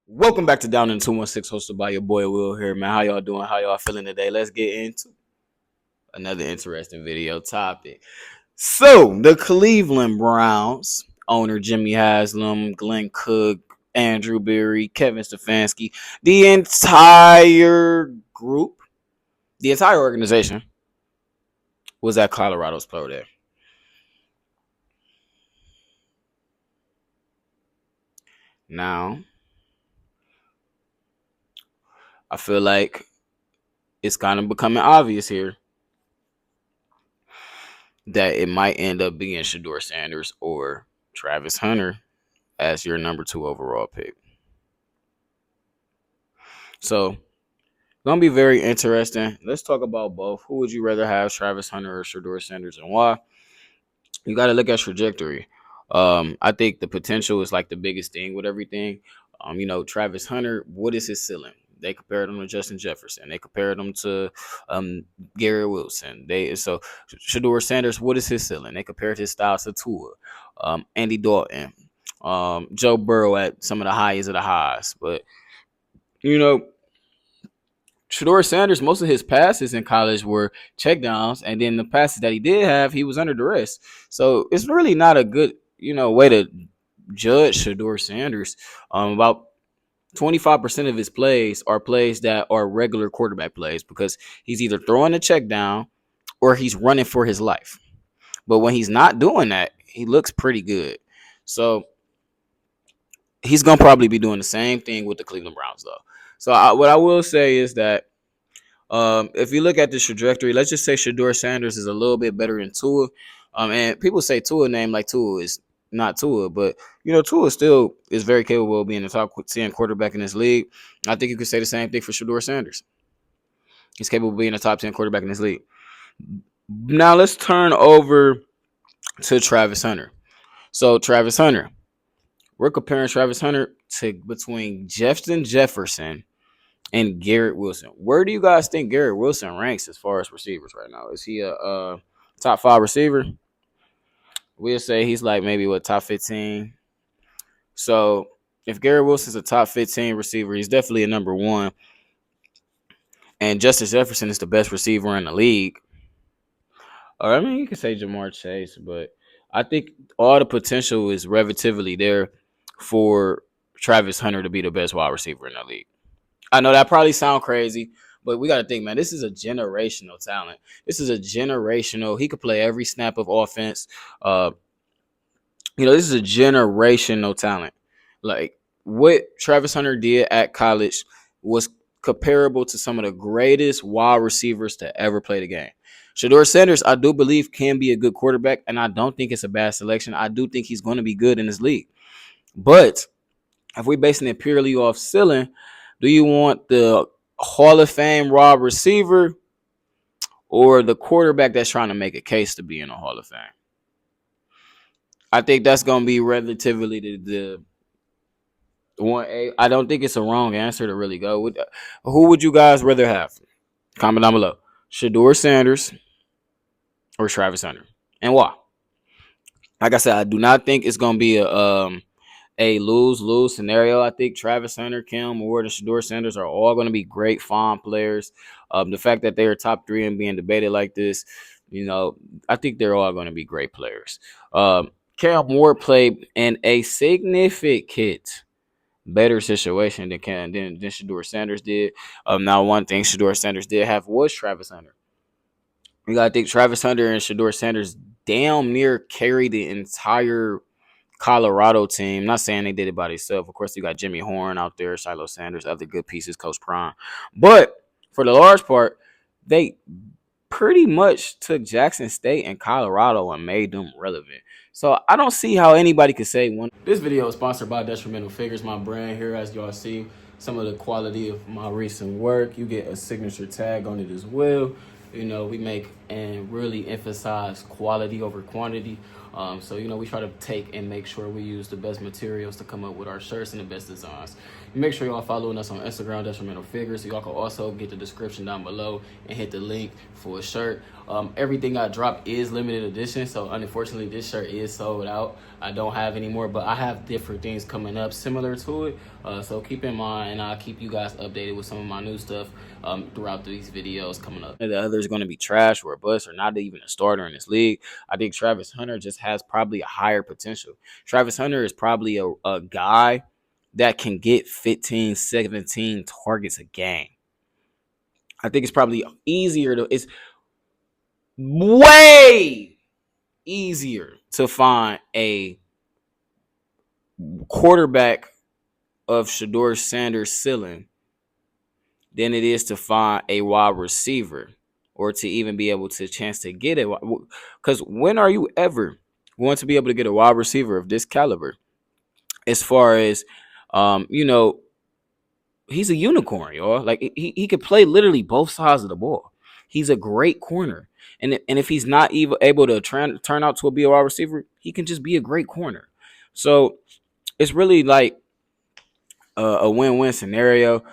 Welcome back to Down in 216, hosted by your boy Will here, man. How y'all doing? How y'all feeling today? Let's get into another interesting video topic. So, the Cleveland Browns owner Jimmy Haslam, Glenn Cook, Andrew Berry, Kevin Stefanski, the entire group, the entire organization was at Colorado's Pro Day. Now, I feel like it's kind of becoming obvious here that it might end up being Shedeur Sanders or Travis Hunter as your number 2 overall pick. So, gonna be very interesting. Let's talk about both. Who would you rather have, Travis Hunter or Shedeur Sanders, and why? You got to look at trajectory. I think the potential is like the biggest thing with everything. Travis Hunter, what is his ceiling? They compared him to Justin Jefferson. They compared him to Gary Wilson. Shedeur Sanders, what is his ceiling? They compared his styles to Tua, Andy Dalton, Joe Burrow at some of the highest of the highs. But you know, Shedeur Sanders, most of his passes in college were checkdowns, and then the passes that he did have, he was under duress. So it's really not a good, way to judge Shedeur Sanders. About 25% of his plays are plays that are regular quarterback plays because he's either throwing a check down or he's running for his life. But when he's not doing that, he looks pretty good. So he's going to probably be doing the same thing with the Cleveland Browns, though. So what I will say is that if you look at the trajectory, let's just say Shedeur Sanders is a little bit better than Tua. And people say Tua name like Tua is not Tua, but Tua still is very capable of being the top 10 quarterback in this league. I think you could say the same thing for Shedeur Sanders. He's capable of being a top 10 quarterback in this league. Now let's turn over to Travis Hunter. So Travis Hunter, we're comparing Travis Hunter to between Justin Jefferson and Garrett Wilson. Where do you guys think Garrett Wilson ranks as far as receivers right now? Is he a top 5 receiver? We'll say he's like maybe top 15. So if Garrett Wilson's a top 15 receiver, he's definitely a number 1. And Justin Jefferson is the best receiver in the league. Or I mean, you could say Jamar Chase, but I think all the potential is relatively there for Travis Hunter to be the best wide receiver in the league. I know that probably sounds crazy, but we got to think, man, this is a generational talent. This is a generational. He could play every snap of offense. This is a generational talent. Like what Travis Hunter did at college was comparable to some of the greatest wide receivers to ever play the game. Shedeur Sanders, I do believe, can be a good quarterback, and I don't think it's a bad selection. I do think he's going to be good in this league. But if we're basing it purely off ceiling, do you want the Hall of Fame wide receiver or the quarterback that's trying to make a case to be in the Hall of Fame? I think that's going to be relatively the one. I don't think it's a wrong answer to really go with. Who would you guys rather have? Comment down below. Shedeur Sanders or Travis Hunter, and why? Like I said, I do not think it's going to be a lose-lose scenario. I think Travis Hunter, Cam Ward, and Shedeur Sanders are all going to be great, fine players. The fact that they are top 3 and being debated like this, I think they're all going to be great players. Cam Ward played in a significant better situation than Shedeur Sanders did. Now, one thing Shedeur Sanders did have was Travis Hunter. You got to think Travis Hunter and Shedeur Sanders damn near carried the entire Colorado team. Not saying they did it by themselves. Of course, you got Jimmy Horn out there, Shiloh Sanders, other good pieces, Coach Prime. But for the large part, they pretty much took Jackson State and Colorado and made them relevant. So I don't see how anybody could say one. This video is sponsored by Detrimental Figures, my brand here. As y'all see, some of the quality of my recent work. You get a signature tag on it as well. We make and really emphasize quality over quantity. So we try to take and make sure we use the best materials to come up with our shirts and the best designs. Make sure y'all following us on Instagram, Detrimental Figures. So y'all can also get the description down below and hit the link for a shirt. Everything I drop is limited edition, so unfortunately this shirt is sold out. I don't have any more, but I have different things coming up similar to it. So keep in mind, and I'll keep you guys updated with some of my new stuff throughout these videos coming up. The other is going to be trash or a bust or not even a starter in this league. I think Travis Hunter just has probably a higher potential. Travis Hunter is probably a guy that can get 15, 17 targets a game. I think it's probably it's way easier to find a quarterback of Shedeur Sanders' ceiling than it is to find a wide receiver or to even be able to chance to get it. Because when are you ever going to be able to get a wide receiver of this caliber? As far as, he's a unicorn, y'all. Like he could play literally both sides of the ball. He's a great corner, and if he's not even able to turn out to be a wide receiver, he can just be a great corner. So it's really like a win-win scenario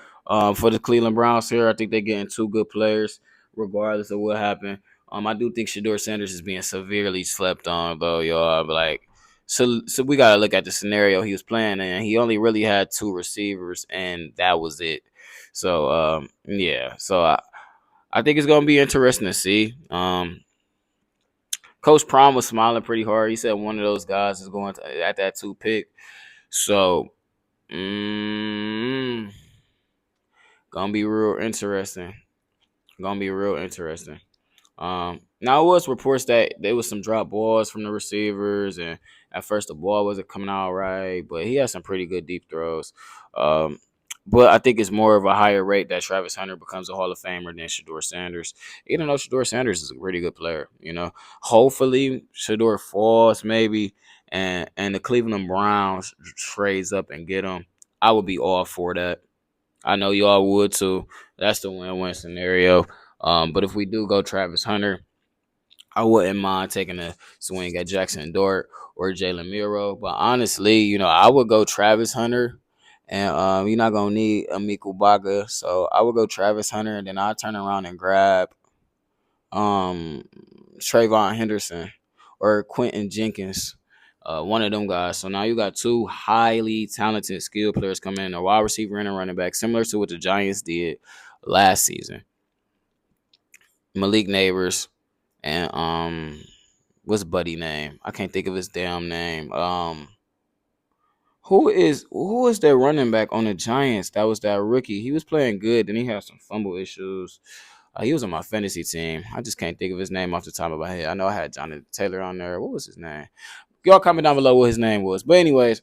for the Cleveland Browns here. I think they're getting two good players, regardless of what happened. I do think Shedeur Sanders is being severely slept on, though, y'all. Like, so we gotta look at the scenario he was playing in. He only really had two receivers, and that was it. So, yeah. So I think it's gonna be interesting to see. Coach Prime was smiling pretty hard. He said one of those guys is going to at that 2 pick. So. Mm, Gonna be real interesting. Gonna be real interesting. Now it was reports that there was some drop balls from the receivers, and at first the ball wasn't coming out right, but he had some pretty good deep throws. Um, but I think it's more of a higher rate that Travis Hunter becomes a Hall of Famer than Shedeur Sanders. Even though Shedeur Sanders is a really good player, hopefully Shedeur falls maybe, and the Cleveland Browns trades up and get him. I would be all for that. I know y'all would too. That's the win-win scenario. But if we do go Travis Hunter, I wouldn't mind taking a swing at Jackson Dart or Jalen Miro. But honestly, I would go Travis Hunter, and you're not gonna need a Miku Baga, so I would go Travis Hunter, and then I'll turn around and grab um Trayvon Henderson or Quentin Jenkins. One of them guys. So now you got two highly talented, skilled players coming in, a wide receiver and a running back, similar to what the Giants did last season. Malik Neighbors and what's Buddy name? I can't think of his damn name. Who is their running back on the Giants? That was that rookie. He was playing good, then he had some fumble issues. He was on my fantasy team. I just can't think of his name off the top of my head. I know I had Jonathan Taylor on there. What was his name? Y'all comment down below what his name was. But anyways,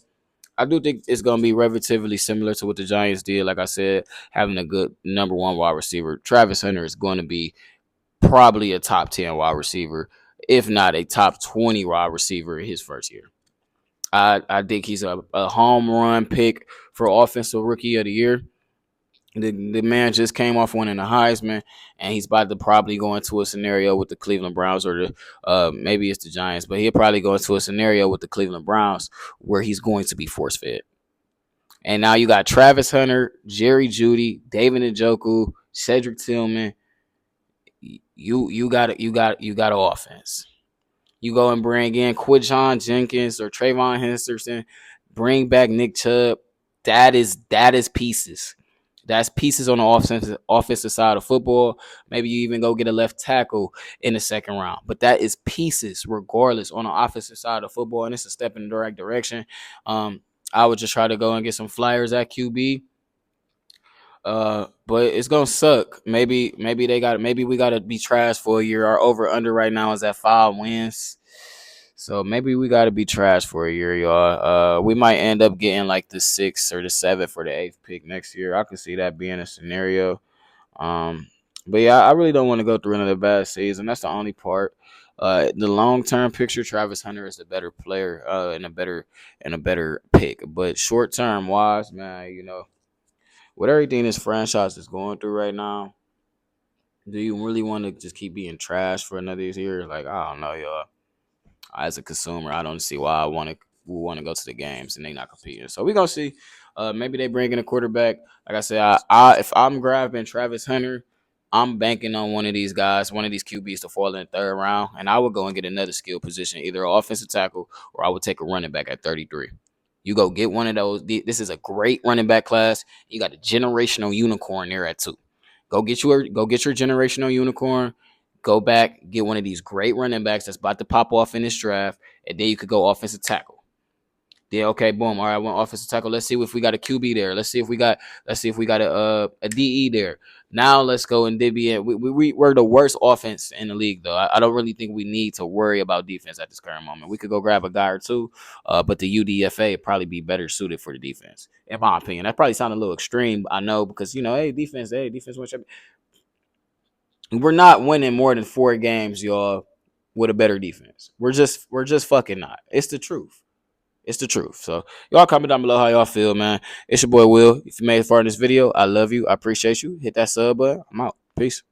I do think it's going to be relatively similar to what the Giants did. Like I said, having a good number one wide receiver. Travis Hunter is going to be probably a top 10 wide receiver, if not a top 20 wide receiver in his first year. I think he's a home run pick for Offensive Rookie of the Year. The man just came off winning the Heisman, and he's about to probably go into a scenario with the Cleveland Browns or maybe it's the Giants, but he'll probably go into a scenario with the Cleveland Browns where he's going to be force fed. And now you got Travis Hunter, Jerry Jeudy, David Njoku, Cedric Tillman. You got an offense. You go and bring in Quidjon Jenkins or Trayvon Henderson, bring back Nick Chubb. That is pieces. That's pieces on the offensive side of football. Maybe you even go get a left tackle in the second round. But that is pieces regardless on the offensive side of football, and it's a step in the right direction. I would just try to go and get some flyers at QB. But it's gonna suck. Maybe we gotta be trash for a year. Our over under right now is at 5 wins. So maybe we gotta be trash for a year, y'all. We might end up getting like the 6th or the 7th or the 8th pick next year. I could see that being a scenario. But yeah, I really don't want to go through another bad season. That's the only part. The long term picture, Travis Hunter is the better player, and a better pick. But short term wise, man, with everything this franchise is going through right now, do you really want to just keep being trash for another year? Like, I don't know, y'all. As a consumer, I don't see why I want to go to the games and they not competing. So we gonna see. Maybe they bring in a quarterback. Like I said, if I'm grabbing Travis Hunter, I'm banking on one of these guys, one of these QBs to fall in the third round, and I would go and get another skill position, either an offensive tackle or I would take a running back at 33. You go get one of those. This is a great running back class. You got a generational unicorn there at 2. Go get your generational unicorn. Go back, get one of these great running backs that's about to pop off in this draft, and then you could go offensive tackle. Then okay, boom. All right, I want offensive tackle. Let's see if we got a QB there. Let's see if we got a DE there. Now let's go and divvy in. We're the worst offense in the league, though. I don't really think we need to worry about defense at this current moment. We could go grab a guy or two, but the UDFA would probably be better suited for the defense, in my opinion. That probably sounds a little extreme, I know, because hey, defense, wins. We're not winning more than 4 games, y'all, with a better defense. We're just fucking not. It's the truth. It's the truth. So y'all comment down below how y'all feel, man. It's your boy Will. If you made it far in this video, I love you. I appreciate you. Hit that sub button. I'm out. Peace.